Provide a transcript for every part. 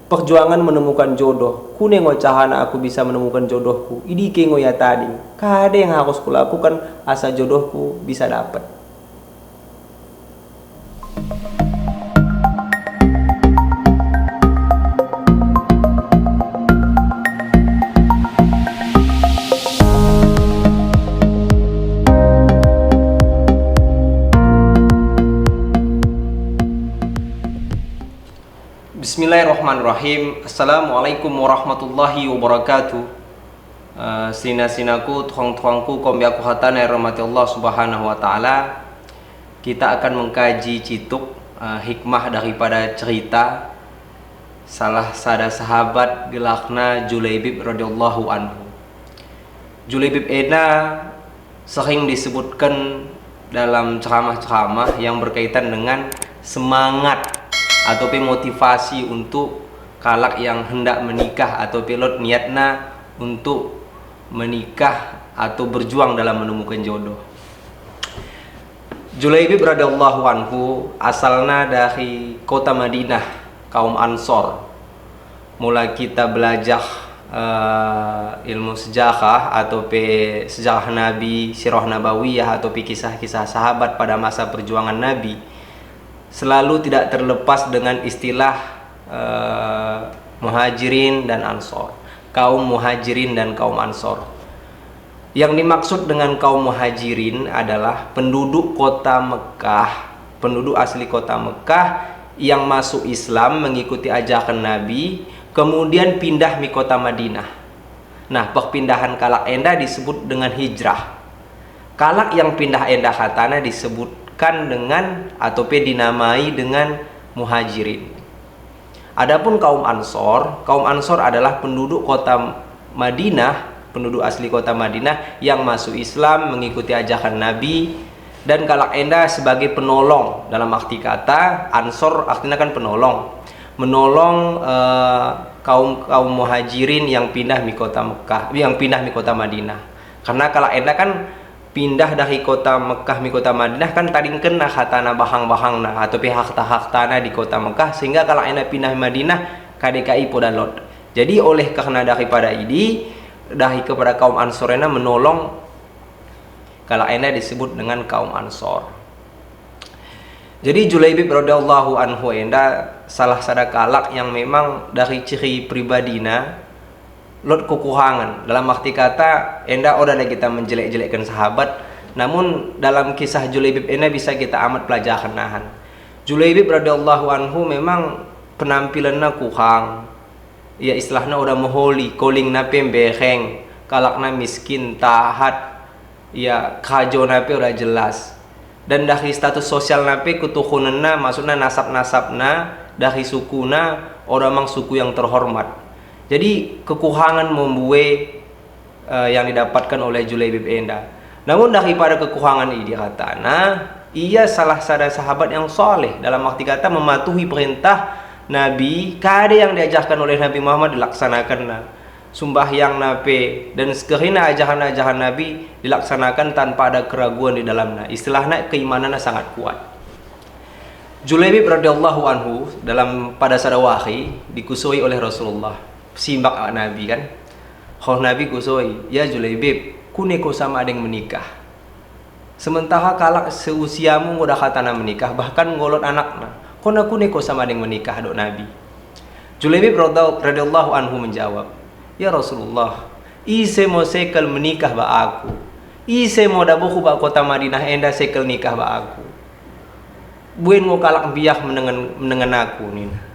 perjuangan menemukan jodoh. Kune ngo cahana aku bisa menemukan jodohku. Idi ke ngo ya tadi. Kada yang harus kulakukan asa jodohku bisa dapat. Bismillahirrahmanirrahim. Assalamualaikum warahmatullahi wabarakatuh. Sina-sinaku, tuang-tuangku, kombi aku hatana yang rahmati Allah subhanahu wa ta'ala. Kita akan mengkaji cituk hikmah daripada cerita salah sada sahabat gelakna Julaibib radhiyallahu anhu. Julaibib ena sering disebutkan dalam ceramah-ceramah yang berkaitan dengan semangat atau motivasi untuk kalak yang hendak menikah atau pilot niatna untuk menikah atau berjuang dalam menemukan jodoh. Julaibib radhiyallahu anhu asalnya dari kota Madinah, kaum Ansor. Mula kita belajar ilmu sejarah atau sejarah Nabi, sirah nabawiyah atau kisah-kisah sahabat pada masa perjuangan Nabi, selalu tidak terlepas dengan istilah muhajirin dan ansor, kaum muhajirin dan kaum ansor. Yang dimaksud dengan kaum muhajirin adalah penduduk kota Mekah, penduduk asli kota Mekah yang masuk Islam mengikuti ajakan Nabi, kemudian pindah di kota Madinah. Nah, perpindahan kalak enda disebut dengan hijrah. Kalak yang pindah enda hatana disebutkan dengan atau dinamai dengan muhajirin. Adapun kaum Ansor adalah penduduk kota Madinah, penduduk asli kota Madinah yang masuk Islam mengikuti ajakan Nabi, dan kalak enda sebagai penolong. Dalam arti kata Ansor artinya kan penolong, menolong kaum muhajirin yang pindah di kota Mekah, yang pindah di kota Madinah. Karena kalak enda kan pindah dari kota Mekah di kota Madinah kan tadi kena hatana bahang-bahang nah atau harta-hartana di kota Mekah, sehingga kalau anda pindah Madinah KDKI podalot. Jadi oleh karena daripada ini dari kepada kaum Ansor ena menolong, kalau anda disebut dengan kaum Ansor. Jadi Julaibib radhiyallahu anhu enda salah sada kalak yang memang dari ciri pribadina lot kekurangan. Dalam arti kata enda odah kita menjelek-jelekkan sahabat, namun dalam kisah Julaibib enda bisa kita amat pelajaran nahan. Julaibib radhiyallahu anhu memang penampilannya kurang, ya istilahnya udah moholi, koling nape bereng, kalakna miskin, tahat, ya kajo nape udah jelas. Dan dari status sosial nape keturunanna, maksudnya nasab-nasabna dari sukuna orang mang suku yang terhormat. Jadi kekurangan membuat yang didapatkan oleh Julaibib enda. Namun daripada kekurangan ini katana, ia salah sada sahabat yang soleh, dalam arti kata mematuhi perintah Nabi. Kada yang diajarkan oleh Nabi Muhammad dilaksanakan. Sembahyang nape dan sekiranya ajaran-ajaran Nabi dilaksanakan tanpa ada keraguan di dalamnya. Istilahnya keimanannya sangat kuat. Julaibib radhiyallahu anhu pada sada wahi dikusui oleh Rasulullah. Simbak Nabi kan, kalau Nabi kusoi, ya Julaibib, kuneko sama ada yang menikah. Sementara kalak seusiamu udah katana menikah, bahkan ngolot anaknya, kona kuneko sama ada yang menikah dok Nabi. Julaibib radhiyallahu anhu menjawab, ya Rasulullah, ise mau sekel menikah ba aku, ise mau dabuku ba kota Madinah enda sekel nikah ba aku. Buen mau kalak biak menengan aku nih.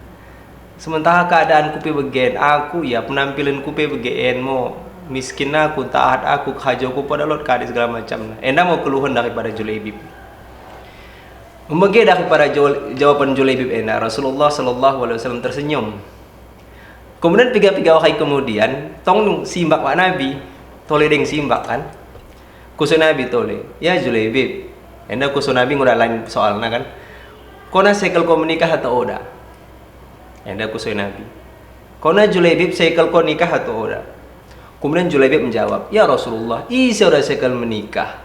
Sementara keadaan kupe begen aku, ya penampilan kupe begen mo miskin aku, taat aku, kajoku pada lot kadi segala macam. Enda mau keluhan daripada Julaibib. Membagi daripada jawaban Julaibib enda, Rasulullah sallallahu alaihi wasallam tersenyum. Kemudian tiga hari kemudian, tong simbak Pak Nabi, tole deng simbak kan. Kusun Nabi tole, ya Julaibib. Enda kusun Nabi ngudah lain soalnya kan. Kona sekel kau menikah atau oda? Enda kusoi Nabi. Kona Julaibib sekel kau nikah atau oda? Kemudian Julaibib menjawab, ya Rasulullah, isi udah sekel menikah.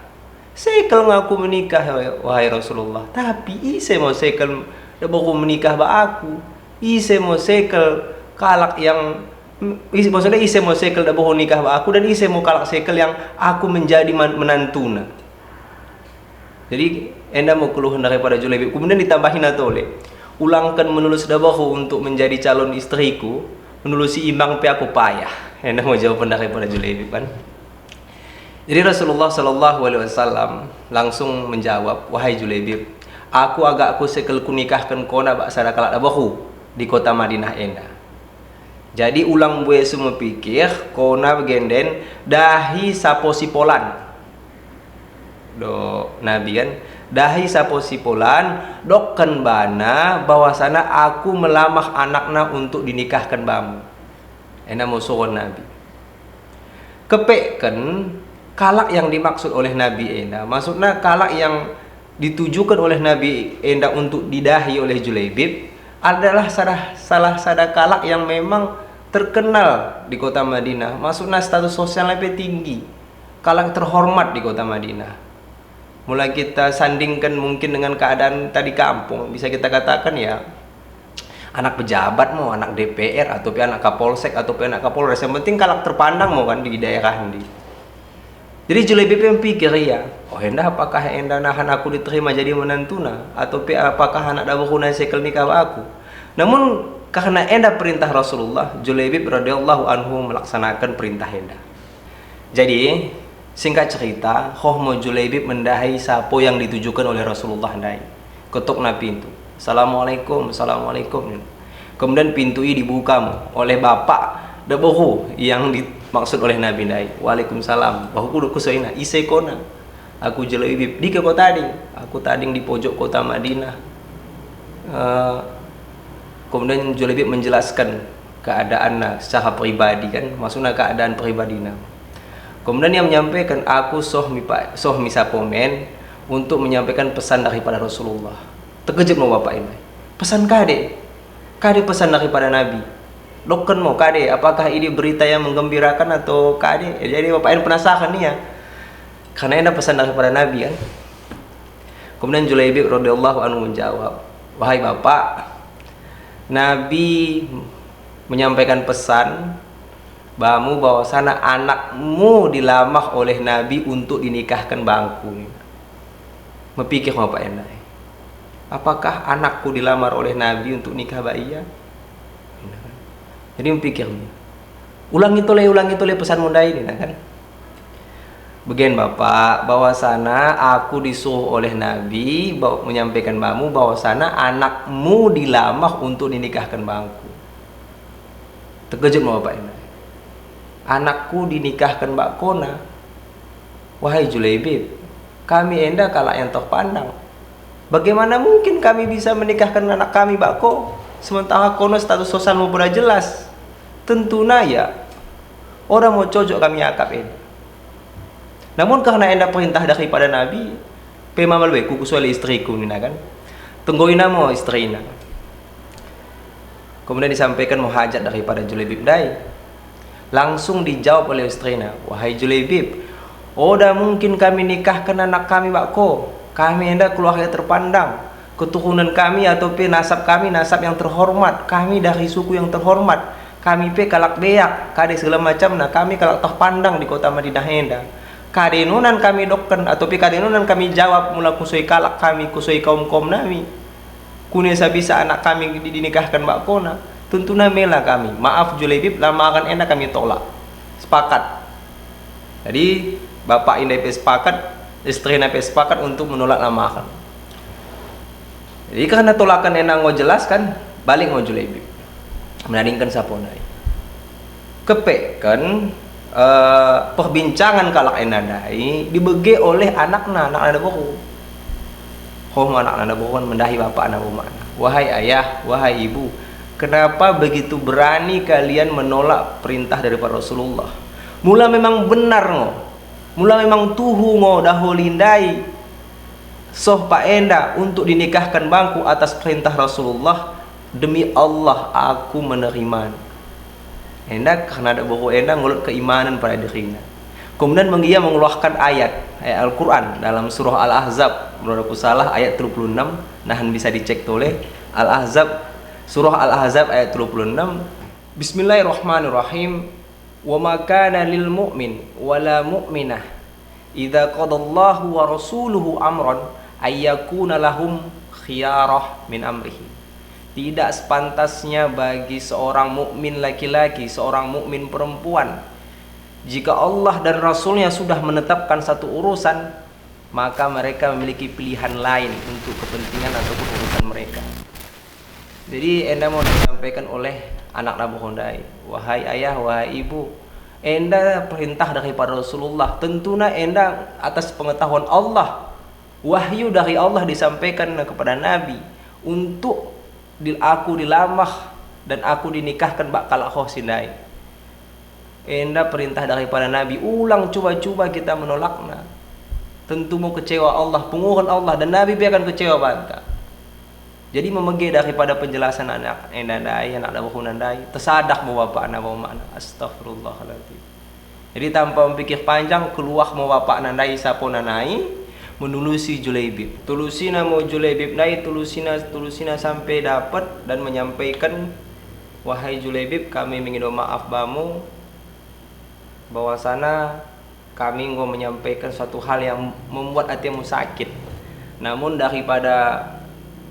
Sekel ngaku menikah wahai Rasulullah, tapi isi mau sekel baru menikah ba aku. Isi mau sekel kalak yang maksudnya ise mau sekel dah bohong nikah ba aku, dan ise mau kalak sekel yang aku menjadi menantuna. Jadi enda mau keluhan daripada Julaibib. Kemudian ditambahin atole, ulangkan menulus dabahu untuk menjadi calon istriku, menulusi imbang pe aku payah. Enda mau jawaban daripada Julaibib kan. Jadi Rasulullah Shallallahu Alaihi Wasallam langsung menjawab, wahai Julaibib, aku sekel kunikahkan kona bak sada kalak dabahu di kota Madinah enda. Jadi ulang buaya semua pikir kona begenden dahi sapo sipolan do Nabi kan, dahi sapo sipolan dokkan bana bahwasana aku melamah anakna untuk dinikahkan bamu. Ena musuhon Nabi kepekkan kalak yang dimaksud oleh Nabi enda, maksudnya kalak yang ditujukan oleh Nabi enda untuk didahi oleh Julaibib adalah salah sada kalak yang memang terkenal di kota Madinah, maksudnya status sosial lebih tinggi, kalak terhormat di kota Madinah. Mulai kita sandingkan mungkin dengan keadaan tadi kampung, bisa kita katakan ya anak pejabat mau anak DPR atau anak Kapolsek atau anak Kapolres, yang penting kalak terpandang mau kan di daerah ini. Jadi Julaibib yang pikir ya, oh enda apakah enda nahan aku diterima jadi menantuna, atau apakah anak dabuhuna sekel nikah aku. Namun karena enda perintah Rasulullah, Julaibib radhiyallahu anhu melaksanakan perintah enda. Jadi singkat cerita, khohmo Julaibib mendahi sapo yang ditujukan oleh Rasulullah ndai. Ketuk na pintu. Assalamualaikum, assalamualaikum. Kemudian pintu ini dibuka oleh bapak dabuhu yang dimaksud oleh Nabi ndai. Waalaikumsalam. Bahuku kusoina ise kona. Aku Julaibib di ke kota tading. Aku tading di pojok kota Madinah. Kemudian Julaibib menjelaskan keadaannya secara pribadi kan, maksudnya keadaan pribadinya. Kemudian dia menyampaikan, aku soh misa pomen untuk menyampaikan pesan daripada Rasulullah. Terkejut mau bapak ini. Pesan kade pesan daripada Nabi. Loken mau kade, apakah ini berita yang menggembirakan atau kade? Jadi bapak ini penasaran nih ya, karena ini pesan daripada Nabi kan. Kemudian Julaibib radhiyallahu anhu menjawab, wahai bapak, Nabi menyampaikan pesan bamu bahwasana anakmu dilamah oleh Nabi untuk dinikahkan bangku. Mepikir bapak enai, apakah anakku dilamar oleh Nabi untuk nikah baia? Jadi mepikir, ulangi tole pesan muda ini kan. Bagian bapak bahwasana aku disuruh oleh Nabi menyampaikan bamu bahwasana anakmu dilamah untuk dinikahkan bangku. Terkejut mau bapak ini. Anakku dinikahkan mbak kona. Wahai Julaibib, kami enda kalak yang terpandang. Bagaimana mungkin kami bisa menikahkan anak kami bako sementara kono status sosial mau jelas? Tentunya ya orang mau cocok kami akap ini. Namun karena enda perintah daripada Nabi, pemamal beku kusuali istriku nina kan, tungguin mo istrina. Kemudian disampaikan muhajat daripada Julaibib dai. Langsung dijawab oleh istrina, wahai Julaibib, oda mungkin kami nikahkan anak kami bako. Kami enda keluarga terpandang, keturunan kami atau nasab kami nasab yang terhormat, kami dari suku yang terhormat, kami kalak beak, kade segala macam. Nah kami kalak terpandang di kota Madinah enda. Kadenunan kami dokkan atau kadenunan kami jawab mula kusoi kalak kami kusoi kaum nami kunesa bisa anak kami dinikahkan mbak kona, tentunya mela kami. Maaf Julaibib, lamaran enak kami tolak. Sepakat. Jadi bapak ini sepakat, istri nape sepakat untuk menolak lamaran. Jadi karena tolakan enak mau jelaskan, balik mau Julaibib menandingkan saponai. Kepekkan perbincangan kalak enadai dibege oleh anak ada bohong. Anak ada bohong mendahi bapak anak rumah. Wahai ayah, wahai ibu, kenapa begitu berani kalian menolak perintah daripada Rasulullah? Mula memang benar ngo, mula memang tuhu ngo daholindai soh pak enda untuk dinikahkan bangku atas perintah Rasulullah. Demi Allah aku menerima. Hendak karena ada bohong enda ngulut keimanan pada dirinya. Kemudian ia mengeluarkan ayat Al-Quran dalam surah Al-Ahzab, menurut aku salah ayat 36, nahan bisa dicek oleh Al-Ahzab, surah Al-Ahzab ayat 36. Bismillahirrahmanirrahim. Wa ma kana lil mu'min wala mu'minah idza qadallahu wa rasuluhu amran ayyakuna lahum khiyarah min amrihi. Tidak sepantasnya bagi seorang mukmin laki-laki, seorang mukmin perempuan, jika Allah dan Rasulnya sudah menetapkan satu urusan, maka mereka memiliki pilihan lain untuk kepentingan ataupun urusan mereka. Jadi enda mau disampaikan oleh anak Nabi Hondai, wahai ayah, wahai ibu, enda perintah daripada Rasulullah, tentunya enda atas pengetahuan Allah, wahyu dari Allah disampaikan kepada Nabi untuk aku dilamah dan aku dinikahkan bakal sindai. Enda perintah daripada Nabi, ulang coba-coba kita menolaknya, tentu mau kecewa Allah, pengurusan Allah, dan Nabi akan kecewa bantah. Jadi memegih daripada penjelasan anak endandai, anak dai, tersadak mau bapak anak mau mana. Astagfirullahaladzim. Jadi tanpa memikir panjang, keluar mau bapak nandai sapo nanai menulusi Julaibib. Tulusina mau Julaibib nai, tulusina sampai dapat dan menyampaikan, wahai Julaibib, kami ingin maaf bamu bahwasana kami ingin menyampaikan suatu hal yang membuat hatimu sakit. Namun daripada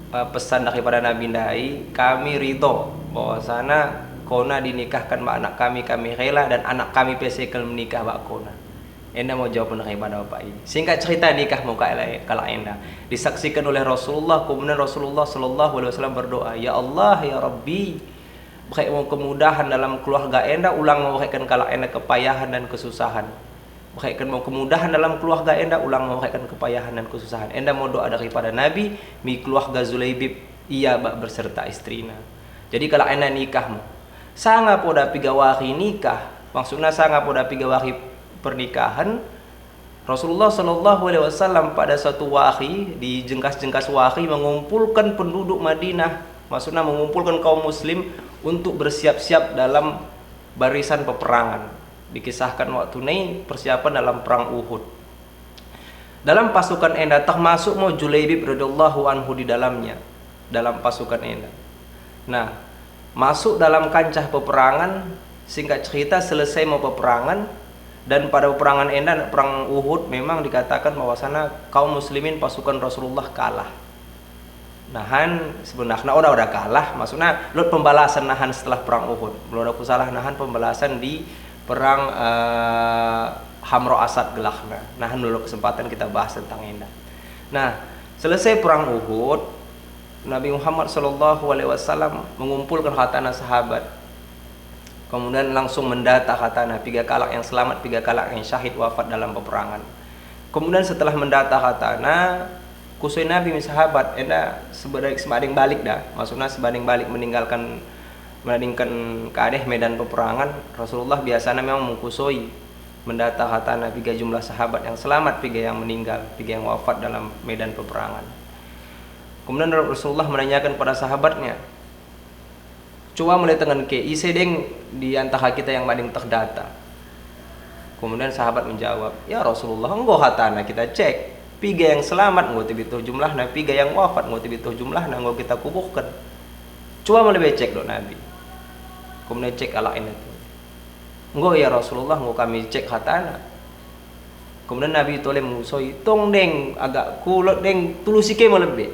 pesan daripada Nabi Ndai, kami ridho bahwasana kona dinikahkan mbak anak kami rela, dan anak kami pesekal menikah mbak kona. Enda mau jawab daripada bapak ini. Singkat cerita, nikah mau kalau enda disaksikan oleh Rasulullah. Kemudian Rasulullah Shallallahu Alaihi Wasallam berdoa, ya Allah ya Rabbi, beri mau kemudahan dalam keluarga enda, ulang mau berikan kalau enda kepayahan dan kesusahan. Berikan mau kemudahan dalam keluarga enda, ulang mau berikan kepayahan dan kesusahan. Enda mau doa daripada Nabi, mi keluarga Julaibib ia berserta istrinya. Jadi kalau enda nikahmu, sanga poda pigawari nikah, maksudnya sanga poda pigawari pernikahan. Rasulullah Shallallahu Alaihi Wasallam pada suatu wahyi di jengkas-jengkas wahyi mengumpulkan penduduk Madinah, maksudnya mengumpulkan kaum muslim untuk bersiap-siap dalam barisan peperangan. Dikisahkan waktu ini persiapan dalam perang Uhud. Dalam pasukan enda termasuk mau Julaibib radhiyallahu anhu di dalamnya, dalam pasukan enda. Nah, masuk dalam kancah peperangan. Singkat cerita, selesai mau peperangan, dan pada peperangan enda, perang Uhud, memang dikatakan bahwasana kaum muslimin pasukan Rasulullah kalah. Nahan sebenarnya udah kalah, maksudnya lot pembalasan nahan setelah perang Uhud. Belum ada salah, nahan pembalasan di perang Hamro Asad gelahna. Nahan dulu kesempatan kita bahas tentang enda. Nah, selesai perang Uhud, Nabi Muhammad Shallallahu Alaihi Wasallam mengumpulkan khatana sahabat. Kemudian langsung mendata khatana 3 kalak yang selamat, 3 kalak yang syahid wafat dalam peperangan. Kemudian setelah mendata khatana, kusui Nabi sahabat enda sebanding balik dah, maksudnya sebanding balik meninggalkan keadeh medan peperangan. Rasulullah biasanya memang mengkusoi mendata khatana 3 jumlah sahabat yang selamat, 3 yang meninggal, 3 yang wafat dalam medan peperangan. Kemudian Rasulullah menanyakan pada sahabatnya, coba mulai dengan ke isedeng di antara kita yang paling terdata. Kemudian sahabat menjawab, ya Rasulullah, enggak khatana kita cek 3 yang selamat enggak tibituh jumlahna, 3 yang wafat enggak tibituh jumlahna, enggak kita kubuhkan. Coba mulai cek do Nabi. Kemudian cek ala ini tuh. Enggak ya Rasulullah, enggak kami cek khatana. Kemudian Nabi toleh mengusoi, tong deng agak kulot deng tulusike mau lebih.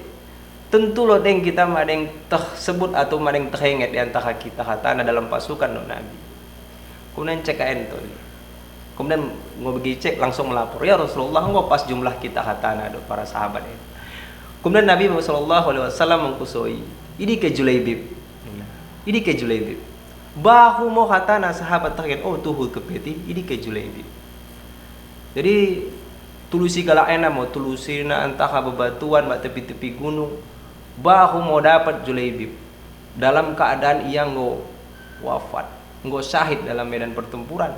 Tentu lo deng kita madeng tersebut atau madeng terhenget di antara kita khatana dalam pasukan do Nabi. Kemudian cek kain tuh. Kemudian enggak bagi cek langsung melapor, ya Rasulullah, enggak pas jumlah kita khatana do para sahabat ini. Kemudian Nabi Sallallahu Alaihi Wasallam mengkusoi, ini ke Julaibib. Ini ke Julaibib. Bahu mau khatana sahabat terkait, oh tuh kepeti, ini ke Julaibib. Jadi tulusi galaena mau tulusina antara bebatuan bak tepi-tepi gunung. Bahu mau dapat Julaibib dalam keadaan ia ngo wafat, ngo syahid dalam medan pertempuran.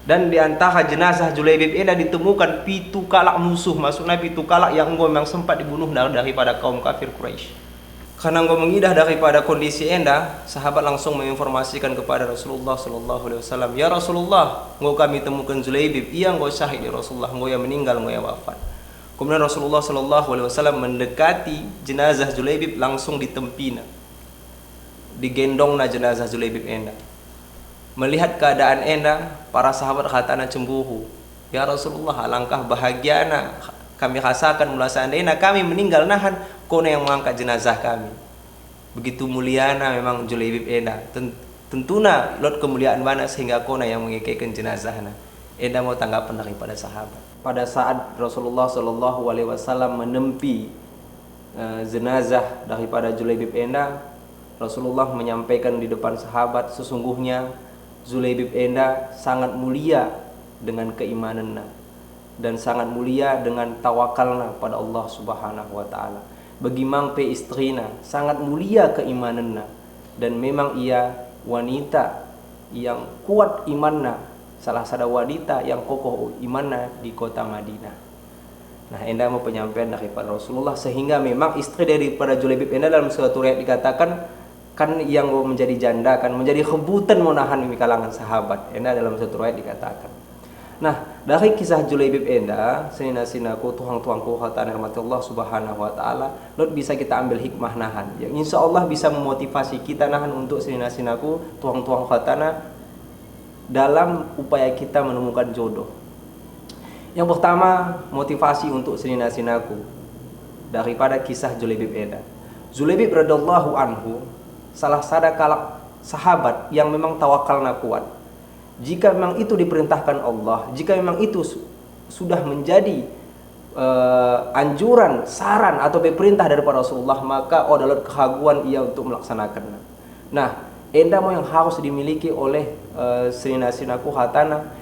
Dan di antara jenazah Julaibib ini ditemukan 7 kalak musuh, maksudnya 7 kalak yang memang sempat dibunuh daripada kaum kafir Quraisy. Karena engkau mengidah daripada kondisi enda, sahabat langsung menginformasikan kepada Rasulullah Sallallahu Alaihi Wasallam, ya Rasulullah, engkau kami temukan Julaibib, ia engkau syahid ya Rasulullah, engkau yang meninggal, engkau yang wafat. Kemudian Rasulullah Sallallahu Alaihi Wasallam mendekati jenazah Julaibib, langsung ditempina, digendongna jenazah Julaibib enda. Melihat keadaan enda, para sahabat katana cemburu. Ya Rasulullah, alangkah bahagiana kami rasakan mula seandainya kami meninggal nahan kau yang mengangkat jenazah kami. Begitu muliana memang Julaibib enda. Tentuna lot kemuliaan mana sehingga kau yang mengikatkan jenazahna. Enda mau tanggapan daripada sahabat. Pada saat Rasulullah Shallallahu Alaihi Wasallam menempi jenazah daripada Julaibib enda, Rasulullah menyampaikan di depan sahabat, sesungguhnya Julaibib enda sangat mulia dengan keimanannya dan sangat mulia dengan tawakalna pada Allah Subhanahu wa taala. Bagi mangpe istrina sangat mulia keimanannya dan memang ia wanita yang kuat imannya, salah satu wanita yang kokoh imannya di kota Madinah. Nah, enda mau penyampaian daripada Rasulullah sehingga memang istri daripada Julaibib enda dalam suatu riwayat dikatakan kan yang menjadi janda kan menjadi kebutan menahan di kalangan sahabat. Enda dalam satu riwayat dikatakan. Nah, dari kisah Julaibib enda, senina-sinaku tuang-tuangku kata rahmatullah Subhanahu wa taala, lot bisa kita ambil hikmah nahan. Yang insya Allah bisa memotivasi kita nahan untuk senina-sinaku tuang-tuang khatana dalam upaya kita menemukan jodoh. Yang pertama, motivasi untuk senina-sinaku daripada kisah Julaibib enda. Julaibib radhiyallahu anhu salah satu sahabat yang memang tawakalna kuat. Jika memang itu diperintahkan Allah, jika memang itu sudah menjadi anjuran, saran atau perintah daripada Rasulullah, maka adalah kehaguan ia untuk melaksanakannya. Nah, enda mau yang harus dimiliki oleh senina-sinaku hatana,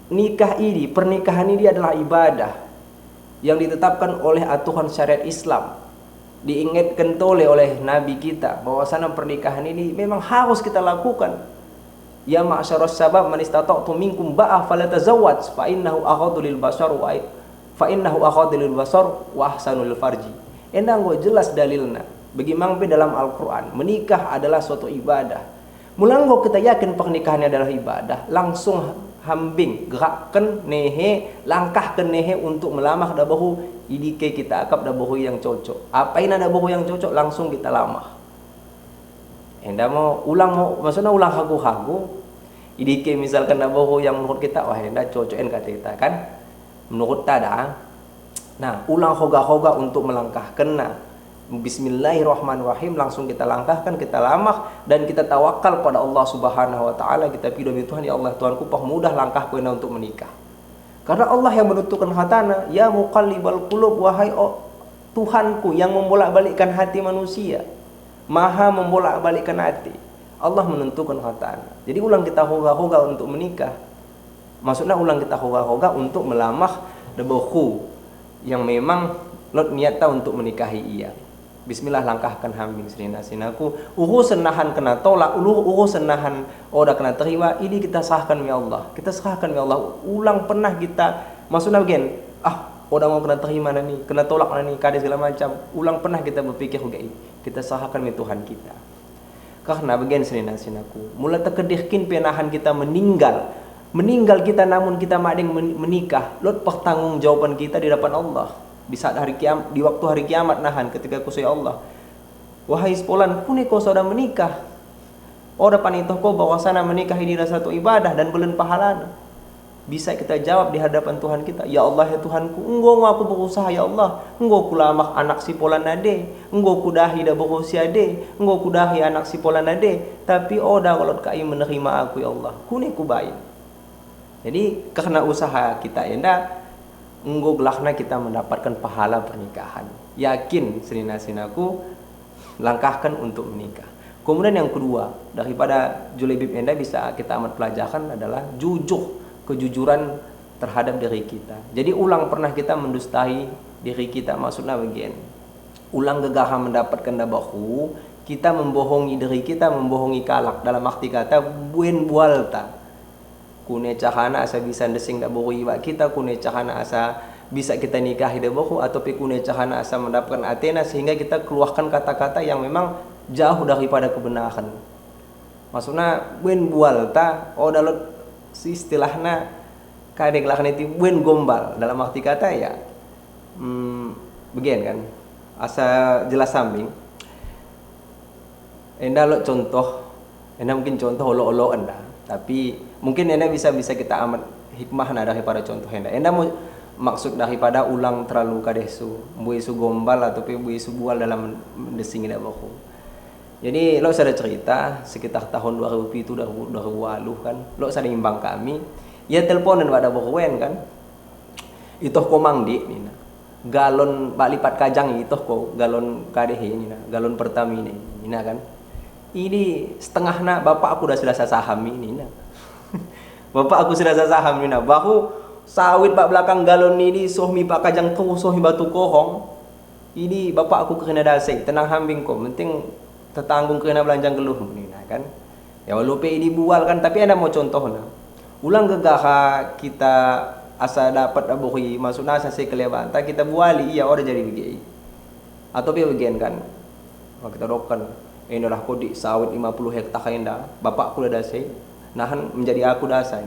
nikah ini, pernikahan ini adalah ibadah yang ditetapkan oleh aturan syariat Islam. Diingatkan oleh Nabi kita bahwasanya pernikahan ini memang harus kita lakukan. Ya ma'syaras syabab man istata'tum minkum ba'a falatazawwaj fa innahu aghaddu lil basar wa ahsanul farji. Endang jelas dalilna. Bagi mangpe dalam Al-Qur'an, menikah adalah suatu ibadah. Mulanggo kita yakin pernikahannya adalah ibadah, langsung hambing gerakkan nehe, langkahkan nehe untuk melamah dabahu idike kita akap dabahu yang cocok. Apain ada dabahu yang cocok langsung kita lamah. Enda mau maksudnya ulang hagu-hagu. Idike misalkan dabahu yang menurut kita wah enda cocokin kata kita kan. Menurut tada. Nah, ulang hoga-hoga untuk melangkahkan. Nah, bismillahirrahmanirrahim langsung kita langkahkan, kita lamah dan kita tawakal pada Allah Subhanahu wa taala. Kita pido Tuhan, ya Allah Tuhanku mudah langkahku ini untuk menikah. Karena Allah yang menentukan hatana, ya muqallibal qulub, wahai Tuhanku yang membolak-balikkan hati manusia. Maha membolak-balikkan hati. Allah menentukan hatana. Jadi ulang kita hoga-hoga untuk menikah. Maksudnya ulang kita hoga-hoga untuk melamah debuhu yang memang lot niatnya untuk menikahi ia. Bismillah langkahkan hambing sinaku. Senahan kena tolak, senahan oda kena terima. Ini kita sahkan ya Allah. Kita sahkan ya Allah. Ulang pernah kita maksudnya begini. Oda mau kena terima nani, kena tolak nani, kades segala macam. Ulang pernah kita berpikir juga ini. Kita sahkan ya Tuhan kita. Karena begini sinaku. Mula terkedihkin penahan kita meninggal. Meninggal kita namun kita mading menikah. Lot pertanggungjawaban kita di depan Allah. Di saat hari kiamat, di waktu hari kiamat nahan ketika kusai Allah, wahai sepolan kuni kau sudah menikah, dapan itu kau bahwasana menikah ini adalah satu ibadah dan bulan pahalana. Bisa kita jawab di hadapan Tuhan kita, ya Allah ya Tuhanku, engkau aku berusaha ya Allah, engkau kulamah anak si polan ade, engkau kudahi dah berusia ade, engkau kudahi anak si polan ade, tapi kalau kai menerima aku ya Allah, kuni ku baik. Jadi karena usaha kita enda enggo gelahna kita mendapatkan pahala pernikahan. Yakin sinaku langkahkan untuk menikah. Kemudian yang kedua, daripada Julaibib enda bisa kita amat pelajarkan adalah kejujuran terhadap diri kita. Jadi ulang pernah kita mendustai diri kita, maksudnya begini. Ulang gegah mendapatkan dabahu, kita membohongi diri kita, membohongi kalak dalam arti kata buen bualta. Kune cahana asa bisa desing dabahu iwa kita, kune cahana asa bisa kita nikahi dabahu, atau kune cahana asa mendapatkan atena sehingga kita keluarkan kata-kata yang memang jauh daripada kebenaran. Maksudnya buen bualta dalam si istilahna kadek lahna itu buen gombal dalam arti kata ya begini kan asa jelas sambing enda lo contoh enda mungkin contoh olo-olo anda Tapi mungkin enda bisa kita amat hikmah daripada contoh enda mau maksud daripada ulang terlalu kadesu bu isu gombal atau bu isu bual dalam desing ida baku. Jadi lo ada cerita sekitar tahun 2007 2008 kan, lo ada imbang kami, ya teleponan pada bakuan kan, itu komang di nina galon balipat kajang itu ko galon kadehe nina galon Pertamina nina kan, ini setengahnya bapak aku udah selesai saham ini nina. Bapak aku sudah saham nina bahu sawit pak belakang galon ini sohmi pak kajang tu sohmi batu kohong ini bapak aku kena dasai tenang hambing ko penting tetanggung kena belanjang geluh nina kan, ya walau ini bual kan, tapi ada mau contoh nah ulang gegah kita asa dapat abohi masuk nasa se keleban tak kita buali iya orang jadi begini atau bagian kan kita dokan ini lah kodi sawit 50 hektar kainda bapak aku udah dasai nahan menjadi aku dasai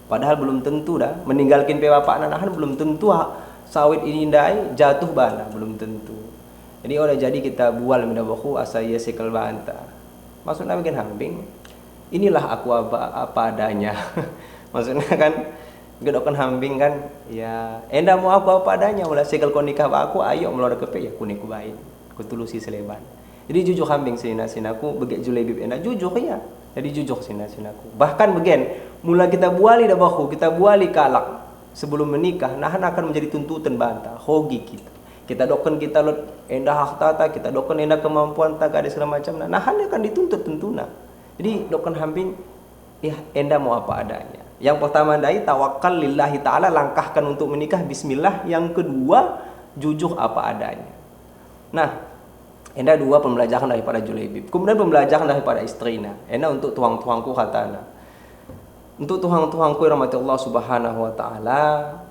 padahal belum tentu dah meninggalkan pe bapak nahan belum tentu sawit ini ndai jatuh bana belum tentu. Jadi udah jadi kita bual minda baku asa iya sekel banta maksudnya bikin hambing inilah aku apa adanya. Maksudnya kan gedokan hambing kan ya enda mau aku apa adanya mulai sekel kau nikah aku ayo melor kepe ya kuniku bain kutulusi seleban. Jadi jujur hambing sinaku begek julebib enda jujur ya. Jadi jujur sinaku bahkan begen mulai kita buali dah baku kita buali kalak sebelum menikah nahan akan menjadi tuntutan banta hogi kita doken kita lot enda hak tata kita doken enda kemampuan tak ada segala macam nahan akan dituntut tentuna. Jadi doken hambing ya enda mau apa adanya. Yang pertama dari tawakal lillahi ta'ala, langkahkan untuk menikah bismillah. Yang kedua jujur apa adanya. Nah enda dua pembelajaran daripada Julaibib. Kemudian pembelajaran daripada istrina enda untuk tuang-tuangku katana untuk tuang-tuangku rahmati Allah subhanahu wa ta'ala,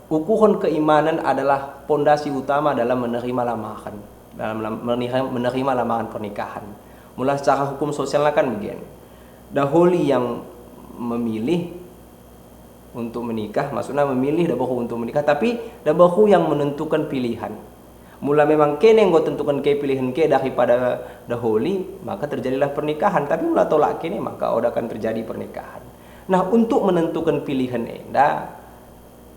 ukuran keimanan adalah pondasi utama dalam menerima lamaran, dalam menerima lamaran pernikahan. Mulai secara hukum sosial kan begini, dahuli yang memilih untuk menikah, maksudnya memilih dabahu untuk menikah, tapi dabahu yang menentukan pilihan. Mula memang kene ngo tentukan ke pilihan ke daripada dahuli, maka terjadilah pernikahan. Tapi mula tolak kene maka udah akan terjadi pernikahan. Nah untuk menentukan pilihan enda,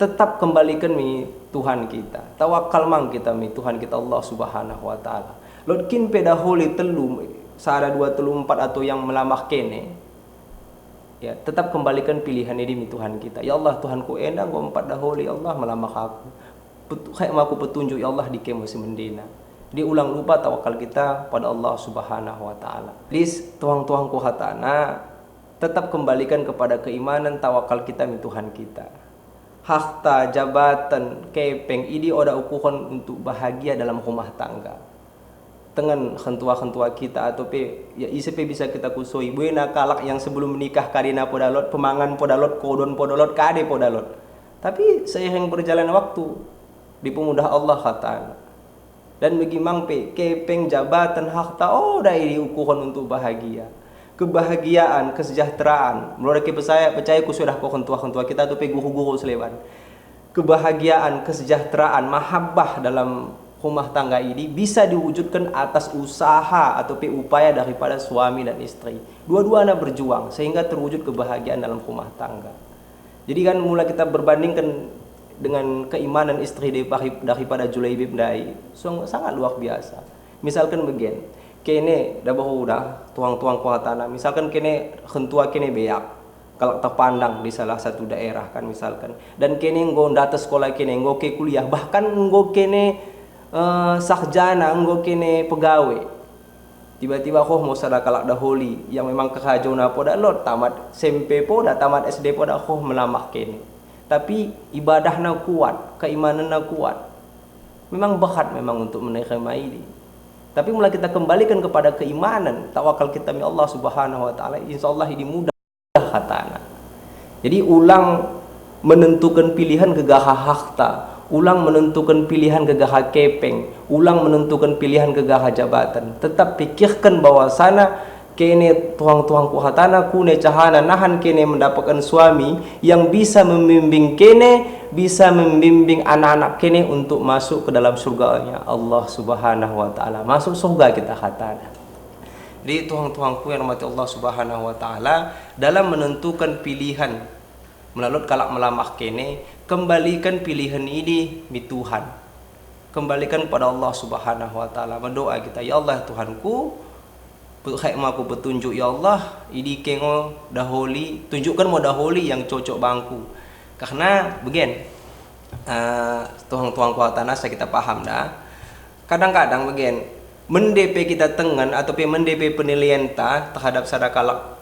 tetap kembalikan mi Tuhan kita. Tawakal mang kita mi Tuhan kita Allah subhanahu wa ta'ala. Lotkin pedahuli telu, sada 2 3 4 atau yang melamah kene, ya tetap kembalikan pilihan ini mi Tuhan kita. Ya Allah Tuhanku enda ngo 4 dahuli Allah melamah aku. Kayak aku petunjuk ya Allah di kemasi mendina. Diulang lupa tawakal kita pada Allah subhanahu wa ta'ala. Please tuang-tuangku hatana, tetap kembalikan kepada keimanan tawakal kita mi Tuhan kita. Harta, jabatan, kepeng, ini ada ukuran untuk bahagia dalam rumah tangga. Dengan kentua-kentua kita atau ya ICP bisa kita kusoi. Buena kalak yang sebelum menikah kadina podalot, pemangan podalot, kodon podalot, kade podalot. Tapi seiring berjalan waktu dipemudah Allah katanya. Dan bagi mangpe kepeng, jabatan, harta, dah ini ukuran untuk bahagia. Kebahagiaan, kesejahteraan. Menurut percaya ku sudah kau kentua-kentua kita tu guru-guru seleban. Kebahagiaan, kesejahteraan, mahabbah dalam rumah tangga ini bisa diwujudkan atas usaha atau upaya daripada suami dan istri. Dua-duanya berjuang sehingga terwujud kebahagiaan dalam rumah tangga. Jadi kan mulai kita berbandingkan dengan keimanan istri daripada Julaibib dai, sangat luar biasa. Misalkan begini. Kene dah baru dah tuang-tuang kuatana. Misalkan kene kentua kene beak kalau terpandang di salah satu daerah kan misalkan. Dan kene nggo data sekolah kene nggo ke kuliah bahkan nggo kene sarjana nggo kene pegawai. Tiba-tiba mau sada kalak dahuli yang memang kekajona poda lot tamat SMP poda tamat SD poda melamah kene. Tapi ibadahna kuat, keimananna kuat. Memang berat memang untuk menerima ini. Tapi mulai kita kembalikan kepada keimanan, tawakal kita mi Allah subhanahu wa ta'ala, insyaallah ini mudah katana. Jadi ulang menentukan pilihan kegaha harta, ulang menentukan pilihan kegaha kepeng, ulang menentukan pilihan kegaha jabatan. Tetap pikirkan bahwa sana kene tuang-tuang kuhatana kune cahana nahan kene mendapatkan suami yang bisa membimbing kene, bisa membimbing anak-anak kene untuk masuk ke dalam surga-Nya Allah subhanahu wa ta'ala. Masuk surga kita katana. Jadi tuang-tuangku yang rahmati Allah Subhanahu wa taala, dalam menentukan pilihan melalui kalak melamah kene, kembalikan pilihan ini di Tuhan. Kembalikan kepada Allah Subhanahu wa taala. Berdoa kita, ya Allah Tuhanku, berikan aku petunjuk ya Allah, ini kengo daholi, tunjukkan mau daholi yang cocok bangku. Karena begini, tuang-tuang kuat tanah saya kita paham dah. Kadang-kadang begini, mendepe kita tengen atau mendepe penilaian terhadap sadakalak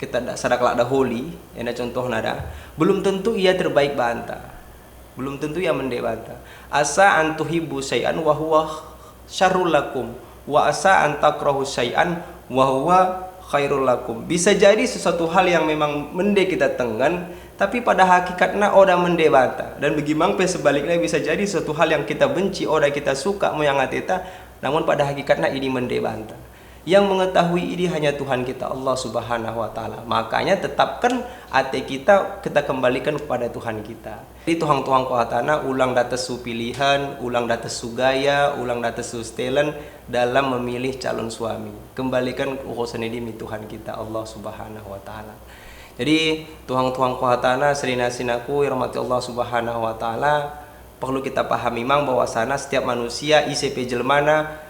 kita sadakalak daholi, yang contoh nada, belum tentu ia terbaik banta, belum tentu ia mendek banta. Asa antuhibu syai'an wa huwa syarrul lakum, wa asa antakrahu syai'an wa huwa khairul lakum. Bisa jadi sesuatu hal yang memang mendek kita tengen, tapi pada hakikatnya oda mende banta, dan bagaimana sebaliknya bisa jadi suatu hal yang kita benci oda kita suka moyang ateta, namun pada hakikatnya ini mende banta. Yang mengetahui ini hanya Tuhan kita Allah Subhanahu wa taala. Makanya tetapkan ate kita kembalikan kepada Tuhan kita. Jadi tuang-tuang kuatana ulang data su pilihan, ulang data su gaya, ulang data su setelan dalam memilih calon suami. Kembalikan urusan ini Tuhan kita Allah Subhanahu wa taala. Jadi tuang-tuang kuatana serina-sinaku yang rahmati Allah Subhanahu wa taala, perlu kita pahami mang bahwasana setiap manusia ICP jelmana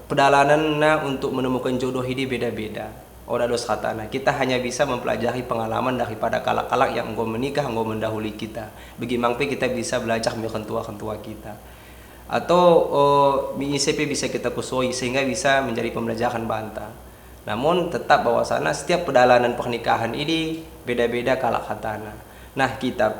perjalanannya untuk menemukan jodoh ini beda-beda. Ora dos katana, kita hanya bisa mempelajari pengalaman daripada kalak-kalak yang engkau menikah, engkau mendahului kita. Bagaimana kita bisa belajar dari kentua-kentua kita. Atau ICP bisa kita kusoi sehingga bisa menjadi pembelajaran banta. Namun tetap bahwasana setiap perjalanan pernikahan ini beda-beda kalak katana. Nah kita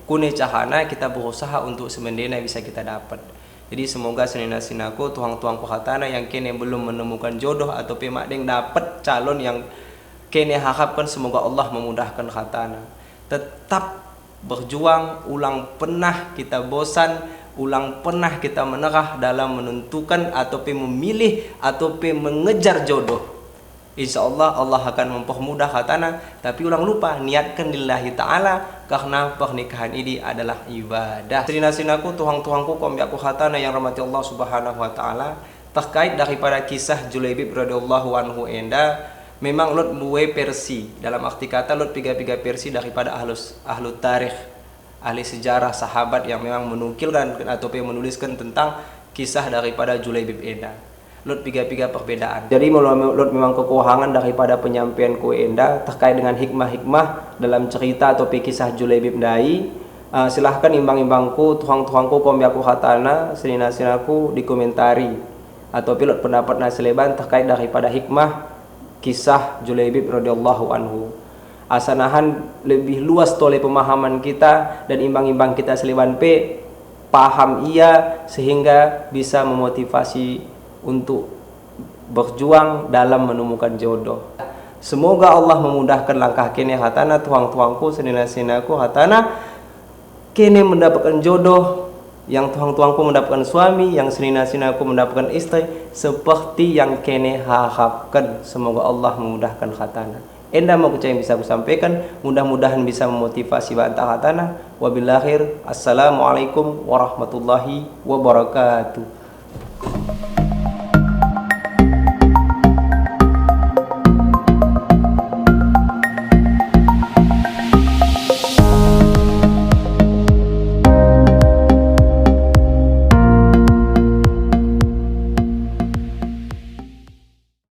kune cahana kita berusaha untuk semendena bisa kita dapat. Jadi semoga senina-sinaku tuang-tuang kuhatana yang kene belum menemukan jodoh atau pemakdeng dapat calon yang kene harapkan, semoga Allah memudahkan khatana. Tetap berjuang, ulang pernah kita bosan, ulang pernah kita menerah dalam menentukan atau memilih atau mengejar jodoh. Insya Allah Allah akan mempermudah khatana, tapi ulang lupa niatkan lillahi ta'ala, karena pernikahan ini adalah ibadah. Sinaku tuang-tuangku kombiaku khatana yang rahmati Allah Subhanahu wa taala, terkait daripada kisah Julaibib radhiyallahu anhu enda, memang lot dua versi, dalam arti kata lot tiga versi daripada ahlu tarikh, ahli sejarah sahabat yang memang menukilkan atau menuliskan tentang kisah daripada Julaibib enda. Lot tiga perbedaan. Jadi lot memang kekurangan daripada penyampaian ku enda terkait dengan hikmah-hikmah dalam cerita atau kisah Julaibib dai. Silahkan imbang-imbangku, tuang-tuangku kombiaku hatana, senina-sinaku dikomentari atau pilot pendapat nasleban terkait daripada hikmah kisah Julaibib radhiyallahu anhu. Asanahan lebih luas oleh pemahaman kita dan imbang-imbang kita seleban paham ia sehingga bisa memotivasi untuk berjuang dalam menemukan jodoh. Semoga Allah memudahkan langkah kene hatana tuang-tuangku senina-sinaku hatana kene mendapatkan jodoh, yang tuang-tuangku mendapatkan suami, yang senina-sinaku mendapatkan istri seperti yang kene harapkan. Semoga Allah memudahkan hatana. Enda mau yang bisa aku sampaikan, mudah-mudahan bisa memotivasi bantah hatana. Wabillahi assalamualaikum warahmatullahi wabarakatuh.